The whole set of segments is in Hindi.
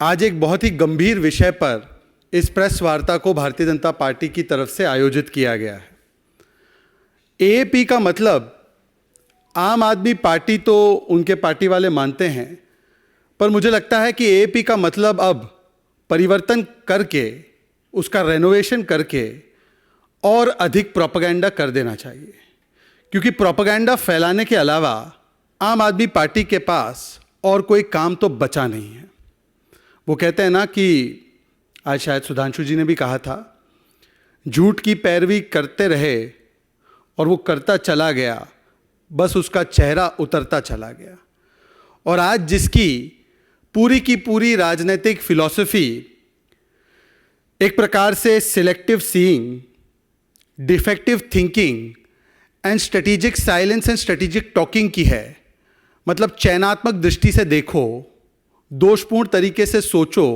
आज एक बहुत ही गंभीर विषय पर इस प्रेस वार्ता को भारतीय जनता पार्टी की तरफ से आयोजित किया गया है। एएपी का मतलब आम आदमी पार्टी तो उनके पार्टी वाले मानते हैं, पर मुझे लगता है कि एएपी का मतलब अब परिवर्तन करके, उसका रेनोवेशन करके और अधिक प्रोपेगेंडा कर देना चाहिए, क्योंकि प्रोपेगेंडा फैलाने के अलावा आम आदमी पार्टी के पास और कोई काम तो बचा नहीं है। वो कहते हैं ना कि आज शायद सुधांशु जी ने भी कहा था, झूठ की पैरवी करते रहे और वो करता चला गया, बस उसका चेहरा उतरता चला गया। और आज जिसकी पूरी की पूरी राजनीतिक फिलॉसफी एक प्रकार से selective seeing, defective thinking and strategic silence and strategic talking की है, मतलब चयनात्मक दृष्टि से देखो, दोषपूर्ण तरीके से सोचो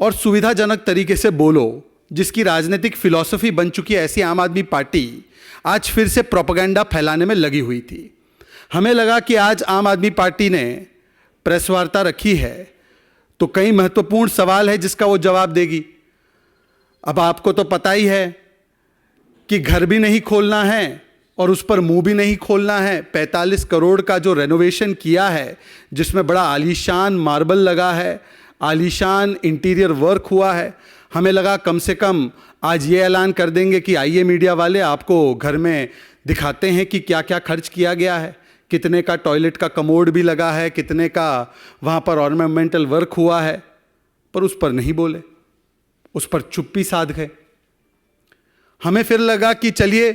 और सुविधाजनक तरीके से बोलो, जिसकी राजनीतिक फिलॉसफी बन चुकी है, ऐसी आम आदमी पार्टी आज फिर से प्रोपेगेंडा फैलाने में लगी हुई थी। हमें लगा कि आज आम आदमी पार्टी ने प्रेस वार्ता रखी है तो कई महत्वपूर्ण सवाल है जिसका वो जवाब देगी। अब आपको तो पता ही है कि घर भी नहीं खोलना है और उस पर मुंह भी नहीं खोलना है। 45 करोड़ का जो रेनोवेशन किया है, जिसमें बड़ा आलीशान मार्बल लगा है, आलीशान इंटीरियर वर्क हुआ है, हमें लगा कम से कम आज ये ऐलान कर देंगे कि आइए मीडिया वाले, आपको घर में दिखाते हैं कि क्या क्या खर्च किया गया है, कितने का टॉयलेट का कमोड भी लगा है, कितने का वहाँ पर ऑर्नामेंटल वर्क हुआ है। पर उस पर नहीं बोले, उस पर चुप्पी साध गए। हमें फिर लगा कि चलिए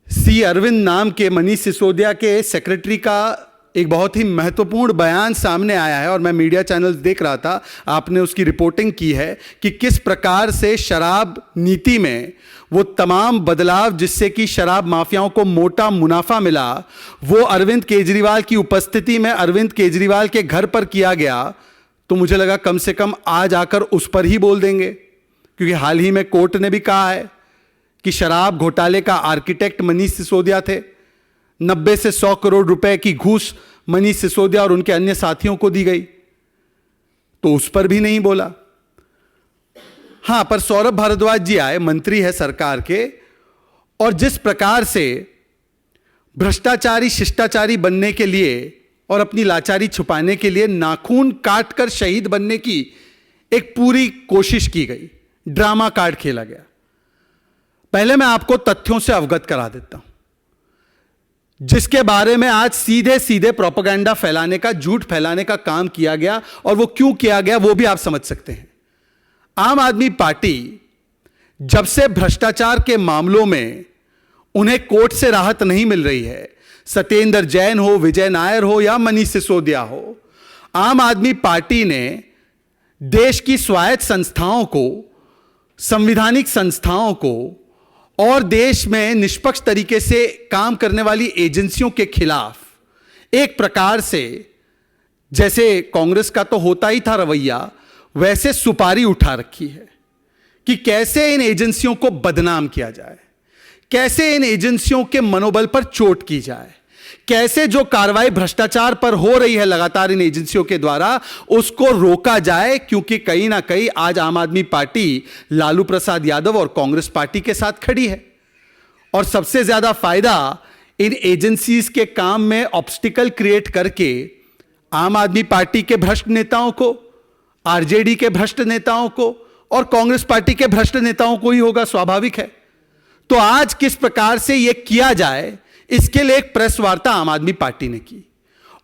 सी अरविंद नाम के मनीष सिसोदिया के सेक्रेटरी का एक बहुत ही महत्वपूर्ण बयान सामने आया है और मैं मीडिया चैनल्स देख रहा था, आपने उसकी रिपोर्टिंग की है कि किस प्रकार से शराब नीति में वो तमाम बदलाव जिससे कि शराब माफियाओं को मोटा मुनाफा मिला, वो अरविंद केजरीवाल की उपस्थिति में अरविंद केजरीवाल के घर पर किया गया। तो मुझे लगा कम से कम आज आकर उस पर ही बोल देंगे, क्योंकि हाल ही में कोर्ट ने भी कहा है कि शराब घोटाले का आर्किटेक्ट मनीष सिसोदिया थे। 90 से 100 करोड़ रुपए की घूस मनीष सिसोदिया और उनके अन्य साथियों को दी गई, तो उस पर भी नहीं बोला। हां, पर सौरभ भारद्वाज जी आए, मंत्री है सरकार के, और जिस प्रकार से भ्रष्टाचारी शिष्टाचारी बनने के लिए और अपनी लाचारी छुपाने के लिए नाखून काटकर शहीद बनने की एक पूरी कोशिश की गई, ड्रामा कार्ड खेला गया। पहले मैं आपको तथ्यों से अवगत करा देता हूं, जिसके बारे में आज सीधे सीधे प्रोपेगेंडा फैलाने का, झूठ फैलाने का काम किया गया, और वो क्यों किया गया वो भी आप समझ सकते हैं। आम आदमी पार्टी जब से भ्रष्टाचार के मामलों में उन्हें कोर्ट से राहत नहीं मिल रही है, सत्येंद्र जैन हो, विजय नायर हो या मनीष सिसोदिया हो, आम आदमी पार्टी ने देश की स्वायत्त संस्थाओं को, संवैधानिक संस्थाओं को और देश में निष्पक्ष तरीके से काम करने वाली एजेंसियों के खिलाफ एक प्रकार से, जैसे कांग्रेस का तो होता ही था रवैया, वैसे सुपारी उठा रखी है कि कैसे इन एजेंसियों को बदनाम किया जाए, कैसे इन एजेंसियों के मनोबल पर चोट की जाए, कैसे जो कार्रवाई भ्रष्टाचार पर हो रही है लगातार इन एजेंसियों के द्वारा, उसको रोका जाए। क्योंकि कहीं ना कहीं आज आम आदमी पार्टी लालू प्रसाद यादव और कांग्रेस पार्टी के साथ खड़ी है, और सबसे ज्यादा फायदा इन एजेंसीज के काम में ऑब्स्टिकल क्रिएट करके आम आदमी पार्टी के भ्रष्ट नेताओं को, आरजेडी के भ्रष्ट नेताओं को और कांग्रेस पार्टी के भ्रष्ट नेताओं को ही होगा, स्वाभाविक है। तो आज किस प्रकार से यह किया जाए, इसके लिए एक प्रेस वार्ता आम आदमी पार्टी ने की,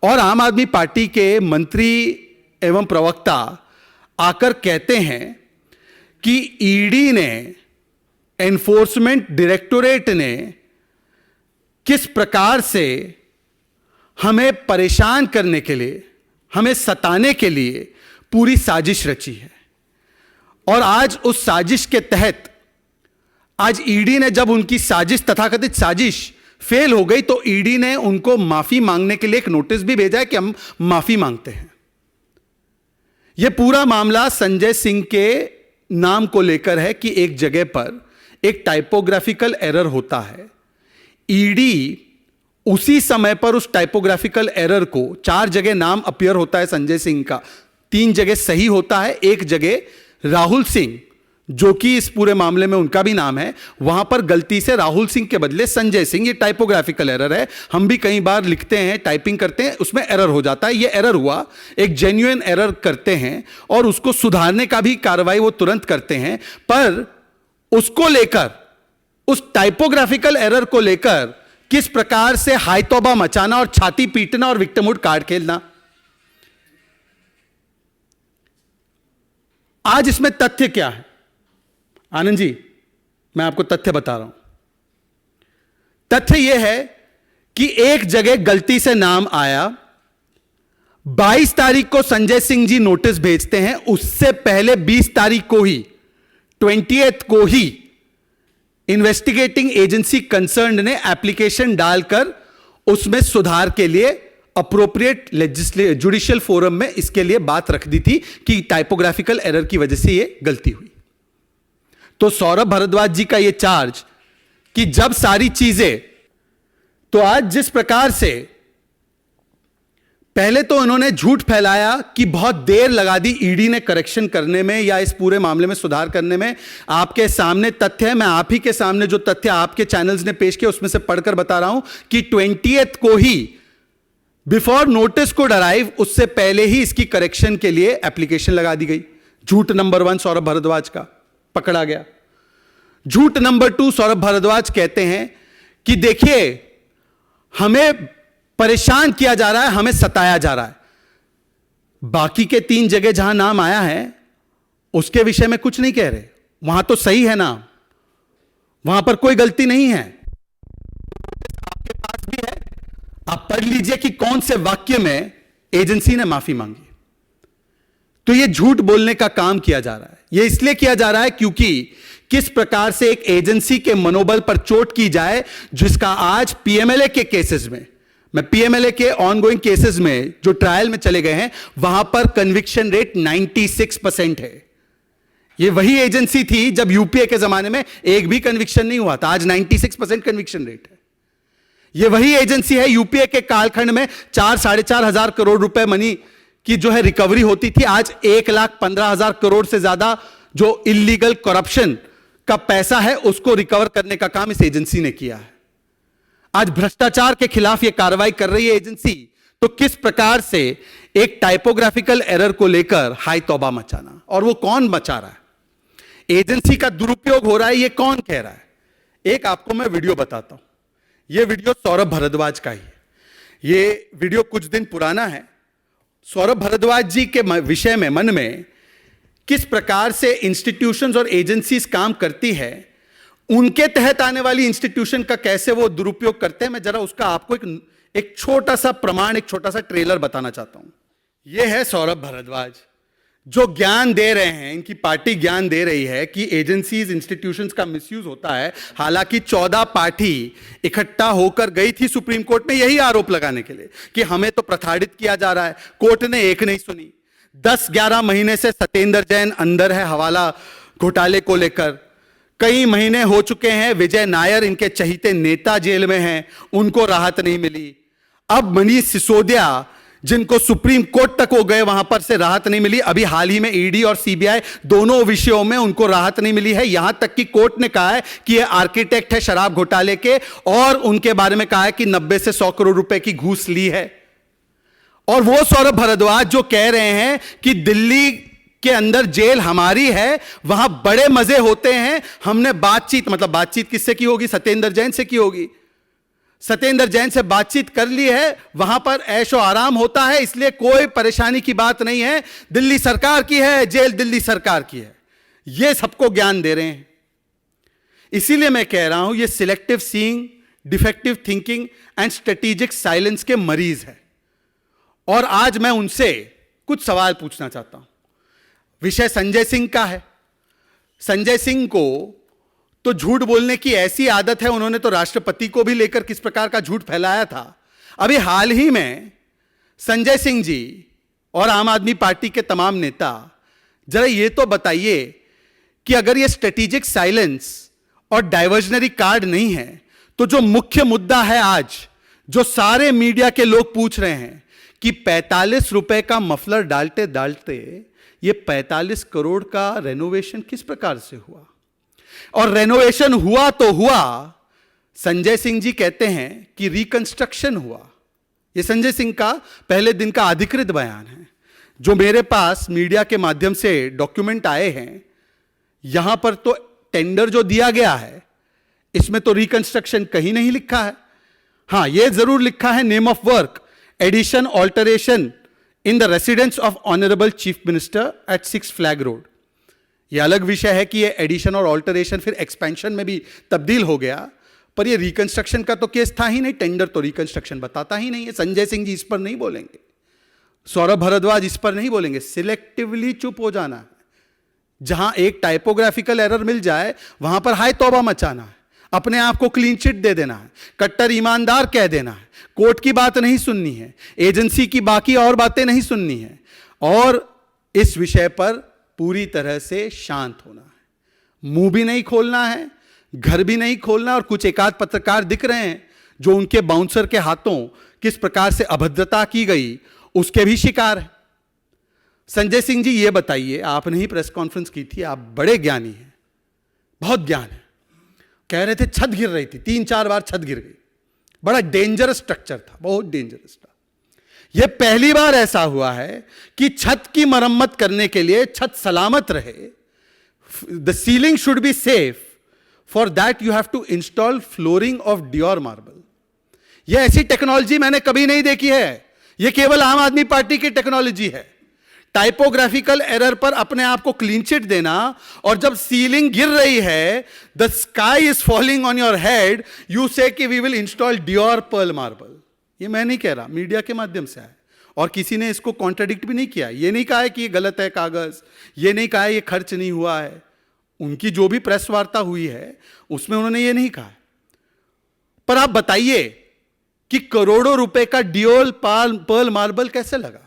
और आम आदमी पार्टी के मंत्री एवं प्रवक्ता आकर कहते हैं कि ईडी ने, एनफोर्समेंट डायरेक्टोरेट ने किस प्रकार से हमें परेशान करने के लिए, हमें सताने के लिए पूरी साजिश रची है। और आज उस साजिश के तहत आज ईडी ने, जब उनकी साजिश, तथाकथित साजिश फेल हो गई, तो ईडी ने उनको माफी मांगने के लिए एक नोटिस भी भेजा है कि हम माफी मांगते हैं। यह पूरा मामला संजय सिंह के नाम को लेकर है कि एक जगह पर एक टाइपोग्राफिकल एरर होता है। ईडी उसी समय पर उस टाइपोग्राफिकल एरर को, 4 जगह नाम अपीयर होता है संजय सिंह का, 3 जगह सही होता है, एक जगह राहुल सिंह, जो कि इस पूरे मामले में उनका भी नाम है, वहां पर गलती से राहुल सिंह के बदले संजय सिंह, ये टाइपोग्राफिकल एरर है। हम भी कई बार लिखते हैं, टाइपिंग करते हैं, उसमें एरर हो जाता है, ये एरर हुआ, एक जेन्युइन एरर करते हैं और उसको सुधारने का भी कार्रवाई वो तुरंत करते हैं। पर उसको लेकर, उस टाइपोग्राफिकल एरर को लेकर किस प्रकार से हाय तौबा मचाना और छाती पीटना और विक्टिमहुड कार्ड खेलना, आज इसमें तथ्य क्या है? आनंद जी, मैं आपको तथ्य बता रहा हूं। तथ्य यह है कि एक जगह गलती से नाम आया, 22 तारीख को संजय सिंह जी नोटिस भेजते हैं, उससे पहले 20 तारीख को ही, 20th को ही इन्वेस्टिगेटिंग एजेंसी कंसर्न ने एप्लीकेशन डालकर उसमें सुधार के लिए अप्रोप्रिएट जुडिशियल फोरम में इसके लिए बात रख दी थी कि टाइपोग्राफिकल एरर की वजह से यह गलती हुई। तो सौरभ भारद्वाज जी का यह चार्ज कि जब सारी चीजें, तो आज जिस प्रकार से पहले तो उन्होंने झूठ फैलाया कि बहुत देर लगा दी ईडी ने करेक्शन करने में या इस पूरे मामले में सुधार करने में। आपके सामने तथ्य है, मैं आप ही के सामने जो तथ्य आपके चैनल्स ने पेश किए उसमें से पढ़कर बता रहा हूं कि 20th को ही, बिफोर नोटिस को डराइव, उससे पहले ही इसकी करेक्शन के लिए एप्लीकेशन लगा दी गई। झूठ नंबर 1 सौरभ भारद्वाज का पकड़ा गया। झूठ नंबर 2, सौरभ भारद्वाज कहते हैं कि देखिए हमें परेशान किया जा रहा है, हमें सताया जा रहा है। बाकी के 3 जगह जहां नाम आया है उसके विषय में कुछ नहीं कह रहे, वहां तो सही है नाम, वहां पर कोई गलती नहीं है। आपके पास भी है, आप पढ़ लीजिए कि कौन से वाक्य में एजेंसी ने माफी मांगी। तो यह झूठ बोलने का काम किया जा रहा है। यह इसलिए किया जा रहा है क्योंकि किस प्रकार से एक एजेंसी के मनोबल पर चोट की जाए, जिसका आज पीएमएलए के केसेस में, मैं पीएमएलए के ऑनगोइंग केसेस में जो ट्रायल में चले गए हैं, वहां पर कन्विक्शन रेट 96% है। यह वही एजेंसी थी जब यूपीए के जमाने में एक भी कन्विक्शन नहीं हुआ था, आज 96% कन्विक्शन रेट है। यह वही एजेंसी है, यूपीए के कालखंड में 4-4.5 हजार करोड़ रुपए मनी की जो है रिकवरी होती थी, आज 1,15,000 करोड़ से ज्यादा जो इलीगल करप्शन का पैसा है उसको रिकवर करने का काम इस एजेंसी ने किया है। आज भ्रष्टाचार के खिलाफ यह कार्रवाई कर रही है एजेंसी। तो किस प्रकार से एक टाइपोग्राफिकल एरर को लेकर हाय तौबा मचाना, और वो कौन मचा रहा है? एजेंसी का दुरुपयोग हो रहा है, यह कौन कह रहा है? एक आपको मैं वीडियो बताता हूं। यह वीडियो सौरभ भारद्वाज का ही है। यह वीडियो कुछ दिन पुराना है। सौरभ भारद्वाज जी के विषय में, मन में किस प्रकार से इंस्टीट्यूशंस और एजेंसीज काम करती है, उनके तहत आने वाली इंस्टीट्यूशन का कैसे वो दुरुपयोग करते हैं, मैं जरा उसका आपको एक छोटा सा प्रमाण, एक छोटा सा ट्रेलर बताना चाहता हूं। ये है सौरभ भारद्वाज जो ज्ञान दे रहे हैं, इनकी पार्टी ज्ञान दे रही है कि एजेंसीज, इंस्टीट्यूशंस का मिसयूज होता है। हालांकि 14 पार्टी इकट्ठा होकर गई थी सुप्रीम कोर्ट में यही आरोप लगाने के लिए कि हमें तो प्रताड़ित किया जा रहा है। कोर्ट ने एक नहीं सुनी। 10-11 महीने से सत्येंद्र जैन अंदर है हवाला घोटाले को लेकर। कई महीने हो चुके हैं, विजय नायर इनके चहीते नेता जेल में हैं, उनको राहत नहीं मिली। अब मनीष सिसोदिया जिनको सुप्रीम कोर्ट तक वो गए, वहां पर से राहत नहीं मिली। अभी हाल ही में ईडी और सीबीआई दोनों विषयों में उनको राहत नहीं मिली है। यहां तक कि कोर्ट ने कहा है कि ये आर्किटेक्ट है शराब घोटाले के, और उनके बारे में कहा है कि 90 से 100 करोड़ रुपए की घूस ली है। और वो सौरभ भारद्वाज जो कह रहे हैं कि दिल्ली के अंदर जेल हमारी है, वहां बड़े मजे होते हैं, हमने बातचीत, मतलब बातचीत किससे की होगी? सत्येंद्र जैन से की होगी। सत्येंद्र जैन से बातचीत कर ली है, वहां पर ऐशो आराम होता है, इसलिए कोई परेशानी की बात नहीं है। दिल्ली सरकार की है, जेल दिल्ली सरकार की है। यह सबको ज्ञान दे रहे हैं। इसीलिए मैं कह रहा हूं ये selective seeing, defective thinking and strategic silence के मरीज है। और आज मैं उनसे कुछ सवाल पूछना चाहता हूं। विषय संजय सिंह का है। संजय सिंह को तो झूठ बोलने की ऐसी आदत है, उन्होंने तो राष्ट्रपति को भी लेकर किस प्रकार का झूठ फैलाया था। अभी हाल ही में संजय सिंह जी और आम आदमी पार्टी के तमाम नेता, जरा ये तो बताइए कि अगर ये स्ट्रेटेजिक साइलेंस और डाइवर्जनरी कार्ड नहीं है, तो जो मुख्य मुद्दा है आज, जो सारे मीडिया के लोग पूछ रहे हैं कि 45 रुपए का मफलर डालते डालते ये 45 करोड़ का रेनोवेशन किस प्रकार से हुआ, और रेनोवेशन हुआ तो हुआ, संजय सिंह जी कहते हैं कि रिकंस्ट्रक्शन हुआ। यह संजय सिंह का पहले दिन का अधिकृत बयान है। जो मेरे पास मीडिया के माध्यम से डॉक्यूमेंट आए हैं, यहां पर तो टेंडर जो दिया गया है इसमें तो रिकंस्ट्रक्शन कहीं नहीं लिखा है। हां, यह जरूर लिखा है name of work addition alteration in the residence of honourable chief minister at 6 flag road. यह अलग विषय है कि यह एडिशन और ऑल्टरेशन फिर एक्सपेंशन में भी तब्दील हो गया, पर यह रिकंस्ट्रक्शन का तो केस था ही नहीं। टेंडर तो रिकंस्ट्रक्शन बताता ही नहीं है। संजय सिंह जी इस पर नहीं बोलेंगे, सौरभ भारद्वाज इस पर नहीं बोलेंगे। सिलेक्टिवली चुप हो जाना है। जहां एक टाइपोग्राफिकल एरर मिल जाए वहां पर हाय तौबा मचाना है, अपने आप को क्लीन चिट दे देना है, कट्टर ईमानदार कह देना है, कोर्ट की बात नहीं सुननी है, एजेंसी की बाकी और बातें नहीं सुननी है, और इस विषय पर पूरी तरह से शांत होना है। मुंह भी नहीं खोलना है, घर भी नहीं खोलना। और कुछ एकाध पत्रकार दिख रहे हैं जो उनके बाउंसर के हाथों किस प्रकार से अभद्रता की गई उसके भी शिकार है। संजय सिंह जी, ये बताइए, आपने ही प्रेस कॉन्फ्रेंस की थी, आप बड़े ज्ञानी हैं, बहुत ज्ञान है। कह रहे थे छत गिर रही थी, 3-4 बार छत गिर गई, बड़ा डेंजरस स्ट्रक्चर था, बहुत डेंजरस था। यह पहली बार ऐसा हुआ है कि छत की मरम्मत करने के लिए छत सलामत रहे, the ceiling should be safe, for that you have to install flooring of Dior marble. यह ऐसी टेक्नोलॉजी मैंने कभी नहीं देखी है, यह केवल आम आदमी पार्टी की टेक्नोलॉजी है। टाइपोग्राफिकल एरर पर अपने आप को क्लीन चिट देना, और जब सीलिंग गिर रही है, the sky is falling on your head, you say कि we will install Dior pearl marble. ये मैं नहीं कह रहा, मीडिया के माध्यम से आया, और किसी ने इसको कॉन्ट्राडिक्ट भी नहीं किया। ये नहीं कहा है कि ये गलत है कागज, ये नहीं कहा है ये खर्च नहीं हुआ है। उनकी जो भी प्रेस वार्ता हुई है उसमें उन्होंने ये नहीं कहा। पर आप बताइए कि करोड़ों रुपए का डियोर पर्ल मार्बल कैसे लगा,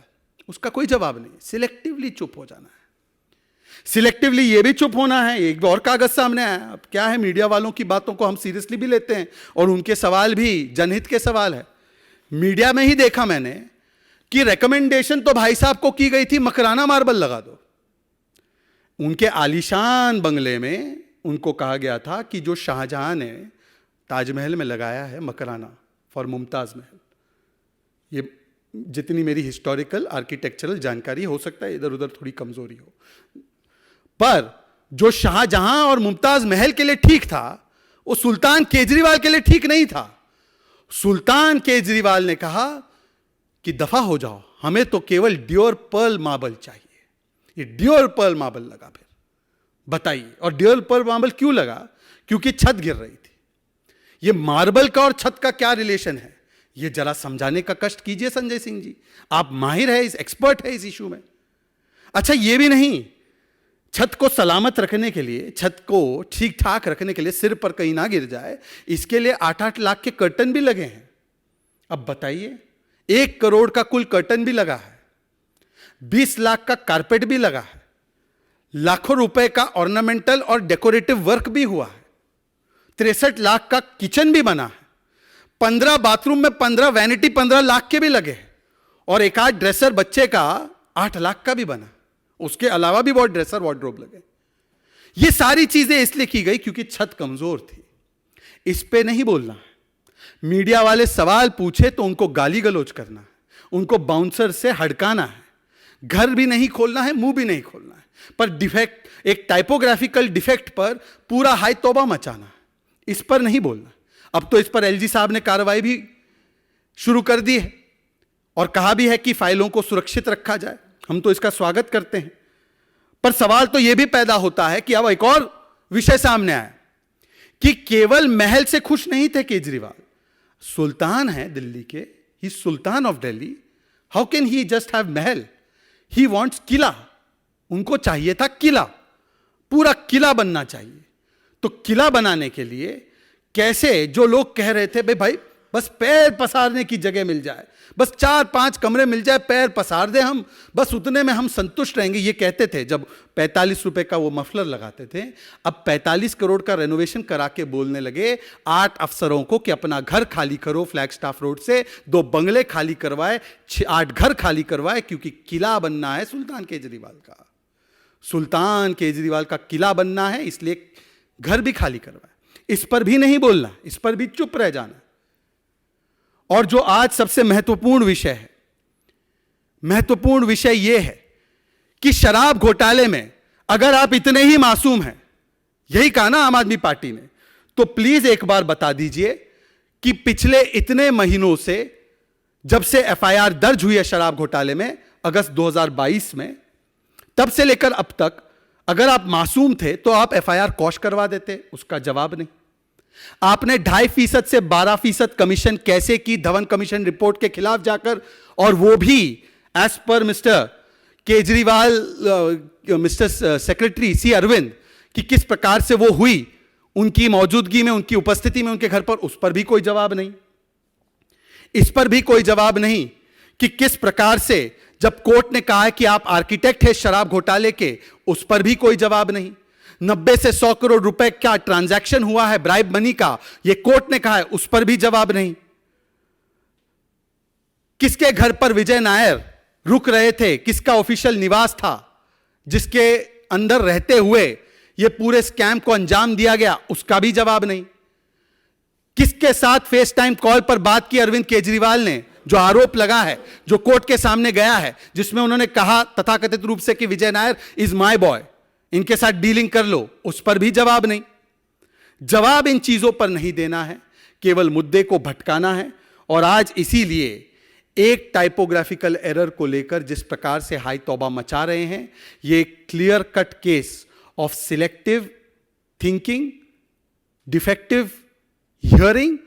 उसका कोई जवाब नहीं। सिलेक्टिवली चुप हो जाना है, सिलेक्टिवली ये भी चुप होना है। एक और कागज सामने आया। अब क्या है, मीडिया वालों की बातों को हम सीरियसली भी लेते हैं, और उनके सवाल भी जनहित के सवाल है। मीडिया में ही देखा मैंने कि रिकमेंडेशन तो भाई साहब को की गई थी, मकराना मार्बल लगा दो। उनके आलीशान बंगले में उनको कहा गया था कि जो शाहजहां ने ताजमहल में लगाया है मकराना फॉर मुमताज महल, ये जितनी मेरी हिस्टोरिकल आर्किटेक्चरल जानकारी, हो सकता है इधर उधर थोड़ी कमजोरी हो, पर जो शाहजहां और मुमताज महल के लिए ठीक था वो सुल्तान केजरीवाल के लिए ठीक नहीं था। सुल्तान केजरीवाल ने कहा कि दफा हो जाओ, हमें तो केवल डियोर पर्ल मार्बल चाहिए। ये डियोर पर्ल मार्बल लगा। फिर बताइए, और डियोर पर्ल मार्बल क्यों लगा? क्योंकि छत गिर रही थी। ये मार्बल का और छत का क्या रिलेशन है, ये जरा समझाने का कष्ट कीजिए संजय सिंह जी, आप माहिर है, इस एक्सपर्ट है इस इशू में। अच्छा, ये भी नहीं, छत को सलामत रखने के लिए, छत को ठीक ठाक रखने के लिए, सिर पर कहीं ना गिर जाए, इसके लिए 8-8 लाख के कर्टन भी लगे हैं। अब बताइए, 1 करोड़ का कुल कर्टन भी लगा है, 20 लाख का कारपेट भी लगा है, लाखों रुपए का ऑर्नामेंटल और डेकोरेटिव वर्क भी हुआ है, 63 लाख का किचन भी बना है, 15 बाथरूम में 15 वैनिटी 15 लाख के भी लगे हैं, और एक आध ड्रेसर बच्चे का 8 लाख का भी बना। उसके अलावा भी बहुत ड्रेसर वार्डरोब लगे। ये सारी चीजें इसलिए की गई क्योंकि छत कमजोर थी। इस पे नहीं बोलना है। मीडिया वाले सवाल पूछे तो उनको गाली गलौज करना है, उनको बाउंसर से हड़काना है, घर भी नहीं खोलना है, मुंह भी नहीं खोलना है, पर डिफेक्ट, एक टाइपोग्राफिकल डिफेक्ट पर पूरा हाय तौबा मचाना है, इस पर नहीं बोलना। अब तो इस पर एलजी साहब ने कार्रवाई भी शुरू कर दी है और कहा भी है कि फाइलों को सुरक्षित रखा जाए। हम तो इसका स्वागत करते हैं, पर सवाल तो यह भी पैदा होता है कि अब एक और विषय सामने आया कि केवल महल से खुश नहीं थे केजरीवाल, सुल्तान है दिल्ली के, he sultan of Delhi, how can he just have mahal, he wants किला। उनको चाहिए था किला, पूरा किला बनना चाहिए। तो किला बनाने के लिए कैसे, जो लोग कह रहे थे भाई बस पैर पसारने की जगह मिल जाए, बस 4-5 कमरे मिल जाए, पैर पसार दे हम, बस उतने में हम संतुष्ट रहेंगे, ये कहते थे जब 45 रुपए का वो मफलर लगाते थे। अब 45 करोड़ का रेनोवेशन करा के बोलने लगे 8 अफसरों को कि अपना घर खाली करो फ्लैगस्टाफ रोड से, 2 बंगले खाली करवाए, 8 घर खाली करवाए, क्योंकि किला बनना है सुल्तान केजरीवाल का, सुल्तान केजरीवाल का किला बनना है, इसलिए घर भी खाली करवाए। इस पर भी नहीं बोलना, इस पर भी चुप रह जाना। और जो आज सबसे महत्वपूर्ण विषय है, महत्वपूर्ण विषय यह है कि शराब घोटाले में अगर आप इतने ही मासूम हैं, यही कहा ना आम आदमी पार्टी ने, तो प्लीज एक बार बता दीजिए कि पिछले इतने महीनों से, जब से एफआईआर दर्ज हुई है शराब घोटाले में अगस्त 2022 में, तब से लेकर अब तक अगर आप मासूम थे तो आप एफआईआर कॉश करवा देते। उसका जवाब नहीं। आपने 2.5% से 12% कमीशन कैसे की धवन कमीशन रिपोर्ट के खिलाफ जाकर, और वो भी as per mister Kejriwal, mister secretary C Arvind, कि किस प्रकार से वो हुई उनकी मौजूदगी में, उनकी उपस्थिति में उनके घर पर, उस पर भी कोई जवाब नहीं। इस पर भी कोई जवाब नहीं कि किस प्रकार से जब कोर्ट ने कहा है कि आप आर्किटेक्ट हैं शराब घोटाले के, उस पर भी कोई जवाब नहीं। 90 से 100 करोड़ रुपए का ट्रांजैक्शन हुआ है ब्राइब मनी का, यह कोर्ट ने कहा है, उस पर भी जवाब नहीं। किसके घर पर विजय नायर रुक रहे थे, किसका ऑफिशियल निवास था जिसके अंदर रहते हुए यह पूरे स्कैम को अंजाम दिया गया, उसका भी जवाब नहीं। किसके साथ फेस टाइम कॉल पर बात की अरविंद केजरीवाल ने, जो आरोप लगा है, जो कोर्ट के सामने गया है, जिसमें उन्होंने कहा तथाकथित रूप से कि विजय नायर इज माय बॉय, इनके साथ डीलिंग कर लो, उस पर भी जवाब नहीं। जवाब इन चीजों पर नहीं देना है, केवल मुद्दे को भटकाना है। और आज इसीलिए एक टाइपोग्राफिकल एरर को लेकर जिस प्रकार से हाई तौबा मचा रहे हैं, ये clear cut case of selective thinking, defective hearing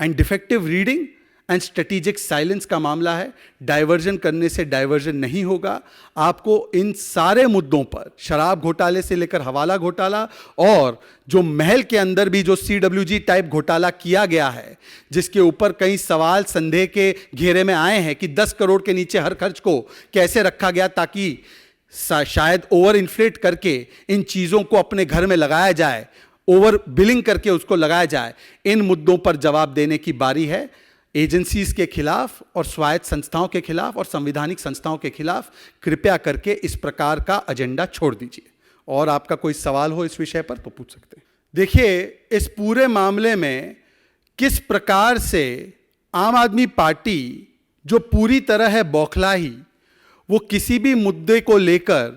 and defective reading and strategic silence का मामला है। डाइवर्जन करने से डाइवर्जन नहीं होगा। आपको इन सारे मुद्दों पर, शराब घोटाले से लेकर हवाला घोटाला, और जो महल के अंदर भी जो CWG टाइप घोटाला किया गया है, जिसके ऊपर कई सवाल संदेह के घेरे में आए हैं कि 10 करोड़ के नीचे हर खर्च को कैसे रखा गया ताकि शायद ओवर इन्फ्लेट करके इन चीज़ों को अपने घर में लगाया जाए, ओवर बिलिंग करके उसको लगाया जाए। इन मुद्दों पर जवाब देने की बारी है एजेंसीज के खिलाफ और स्वायत्त संस्थाओं के खिलाफ और संवैधानिक संस्थाओं के खिलाफ। कृपया करके इस प्रकार का एजेंडा छोड़ दीजिए। और आपका कोई सवाल हो इस विषय पर तो पूछ सकते हैं। देखिए, इस पूरे मामले में किस प्रकार से आम आदमी पार्टी जो पूरी तरह है बौखलाही, वो किसी भी मुद्दे को लेकर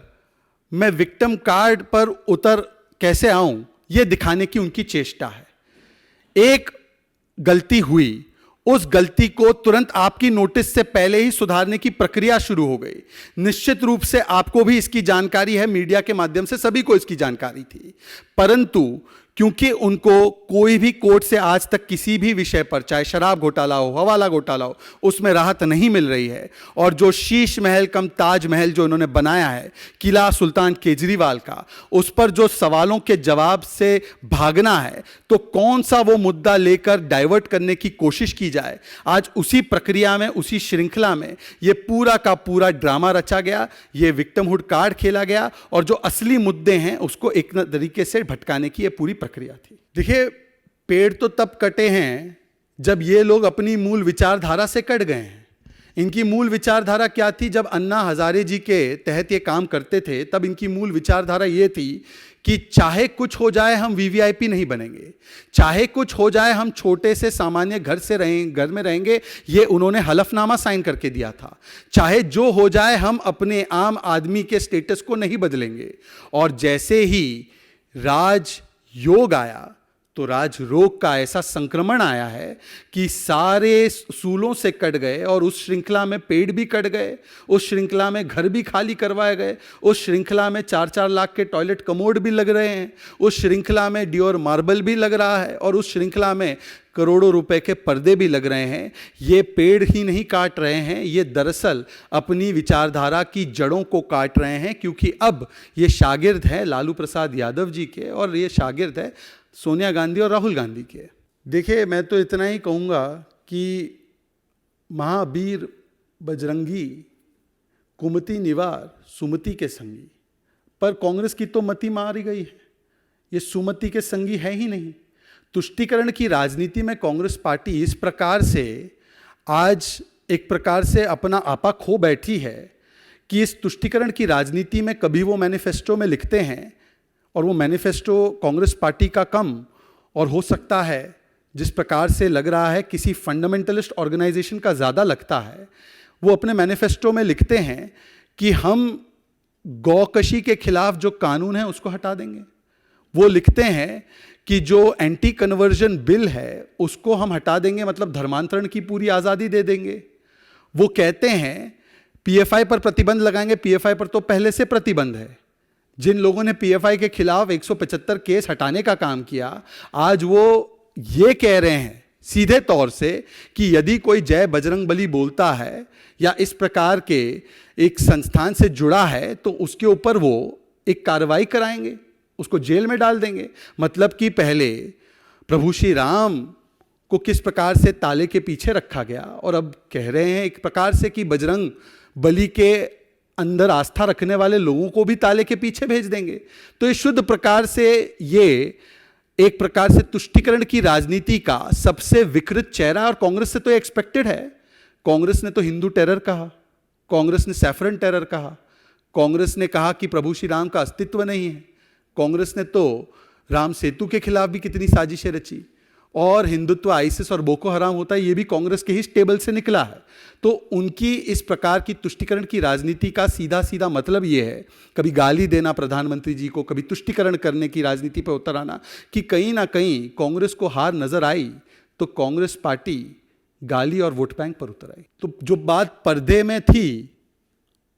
मैं विक्टिम कार्ड पर उतर कैसे आऊं, यह दिखाने की उनकी चेष्टा है। एक गलती हुई, उस गलती को तुरंत आपकी नोटिस से पहले ही सुधारने की प्रक्रिया शुरू हो गई। निश्चित रूप से आपको भी इसकी जानकारी है, मीडिया के माध्यम से सभी को इसकी जानकारी थी, परंतु क्योंकि उनको कोई भी कोर्ट से आज तक किसी भी विषय पर, चाहे शराब घोटाला हो, हवाला घोटाला हो, उसमें राहत नहीं मिल रही है। और जो शीश महल कम ताज महल जो उन्होंने बनाया है किला सुल्तान केजरीवाल का, उस पर जो सवालों के जवाब से भागना है, तो कौन सा वो मुद्दा लेकर डाइवर्ट करने की कोशिश की जाए। आज उसी प्रक्रिया में, उसी श्रृंखला में ये पूरा का पूरा ड्रामा रचा गया, ये विक्टिमहुड कार्ड खेला गया, और जो असली मुद्दे हैं उसको एक तरीके से भटकाने की ये पूरी प्रक्रिया थी। देखिए, पेड़ तो तब कटे हैं जब ये लोग अपनी मूल विचारधारा से कट गए हैं। इनकी मूल विचारधारा क्या थी? जब अन्ना हजारे जी के तहत ये काम करते थे, तब इनकी मूल विचारधारा ये थी कि चाहे कुछ हो जाए हम वीवीआईपी नहीं बनेंगे, चाहे कुछ हो जाए हम छोटे से सामान्य घर में रहेंगे। ये उन्होंने हलफनामा साइन करके दिया था। चाहे जो हो जाए हम अपने आम आदमी के स्टेटस को नहीं बदलेंगे। और जैसे ही राजयोग आया तो राजरोग का ऐसा संक्रमण आया है कि सारे सूलों से कट गए, और उस श्रृंखला में पेड़ भी कट गए, उस श्रृंखला में घर भी खाली करवाए गए, उस श्रृंखला में 4-4 लाख के टॉयलेट कमोड भी लग रहे हैं, उस श्रृंखला में डियोर मार्बल भी लग रहा है, और उस श्रृंखला में करोड़ों रुपए के पर्दे भी लग रहे हैं। ये पेड़ ही नहीं काट रहे हैं, ये दरअसल अपनी विचारधारा की जड़ों को काट रहे हैं, क्योंकि अब ये शागिर्द हैं लालू प्रसाद यादव जी के, और ये शागिर्द है सोनिया गांधी और राहुल गांधी के। देखिए, मैं तो इतना ही कहूँगा कि महावीर बजरंगी कुमति निवार सुमति के संगी, पर कांग्रेस की तो मति मारी गई है, ये सुमति के संगी है ही नहीं। तुष्टीकरण की राजनीति में कांग्रेस पार्टी इस प्रकार से आज एक प्रकार से अपना आपा खो बैठी है कि इस तुष्टीकरण की राजनीति में कभी वो मैनिफेस्टो में लिखते हैं और वो मैनिफेस्टो कांग्रेस पार्टी का कम और हो सकता है जिस प्रकार से लग रहा है किसी फंडामेंटलिस्ट ऑर्गेनाइजेशन का ज़्यादा लगता है, वो अपने मैनिफेस्टो में लिखते हैं कि हम गौकशी के खिलाफ जो कानून है उसको हटा देंगे। वो लिखते हैं कि जो एंटी कन्वर्जन बिल है उसको हम हटा देंगे, मतलब धर्मांतरण की पूरी आज़ादी दे देंगे। वो कहते हैं पीएफआई पर प्रतिबंध लगाएंगे, पीएफआई पर तो पहले से प्रतिबंध है। जिन लोगों ने पीएफआई के खिलाफ 175 केस हटाने का काम किया, आज वो ये कह रहे हैं सीधे तौर से कि यदि कोई जय बजरंगबली बोलता है या इस प्रकार के एक संस्थान से जुड़ा है तो उसके ऊपर वो एक कार्रवाई कराएंगे, उसको जेल में डाल देंगे। मतलब कि पहले प्रभु श्री राम को किस प्रकार से ताले के पीछे रखा गया और अब कह रहे हैं एक प्रकार से कि बजरंग बली के अंदर आस्था रखने वाले लोगों को भी ताले के पीछे भेज देंगे। तो ये शुद्ध प्रकार से ये एक प्रकार से तुष्टीकरण की राजनीति का सबसे विकृत चेहरा, और कांग्रेस से तो ये एक्सपेक्टेड है। कांग्रेस ने तो हिंदू टेरर कहा, कांग्रेस ने सैफरन टेरर कहा, कांग्रेस ने कहा कि प्रभु श्री राम का अस्तित्व नहीं है, कांग्रेस ने तो राम सेतु के खिलाफ भी कितनी साजिशें रची, और हिंदुत्व आईसिस और बोको हराम होता है ये भी कांग्रेस के ही टेबल से निकला है। तो उनकी इस प्रकार की तुष्टीकरण की राजनीति का सीधा सीधा मतलब ये है, कभी गाली देना प्रधानमंत्री जी को, कभी तुष्टीकरण करने की राजनीति पर उतर आना, कि कहीं ना कहीं कांग्रेस को हार नजर आई तो कांग्रेस पार्टी गाली और वोट बैंक पर उतर आई। तो जो बात पर्दे में थी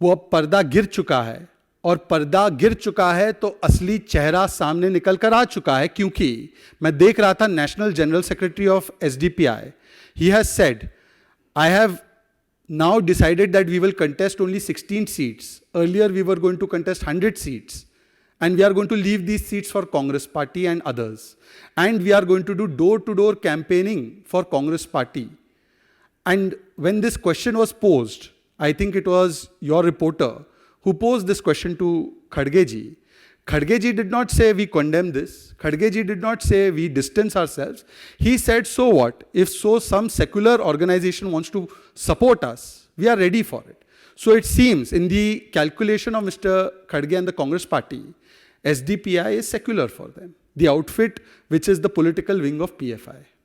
वो अब पर्दा गिर चुका है, और पर्दा गिर चुका है तो असली चेहरा सामने निकल कर आ चुका है। क्योंकि मैं देख रहा था national general secretary of SDPI, he has said I have now decided that we will contest only 16 seats. Earlier we were going to contest 100 seats, and we are going to leave these seats for Congress party and others, and we are going to do door-to-door campaigning for Congress party. And when this question was posed, I think it was your reporter who posed this question to Khadge ji. Khadge ji did not say we condemn this. Khadge ji did not say we distance ourselves. He said, so what? If so, some secular organization wants to support us, we are ready for it. So it seems in the calculation of Mr. Khadge and the Congress party, SDPI is secular for them, the outfit which is the political wing of PFI.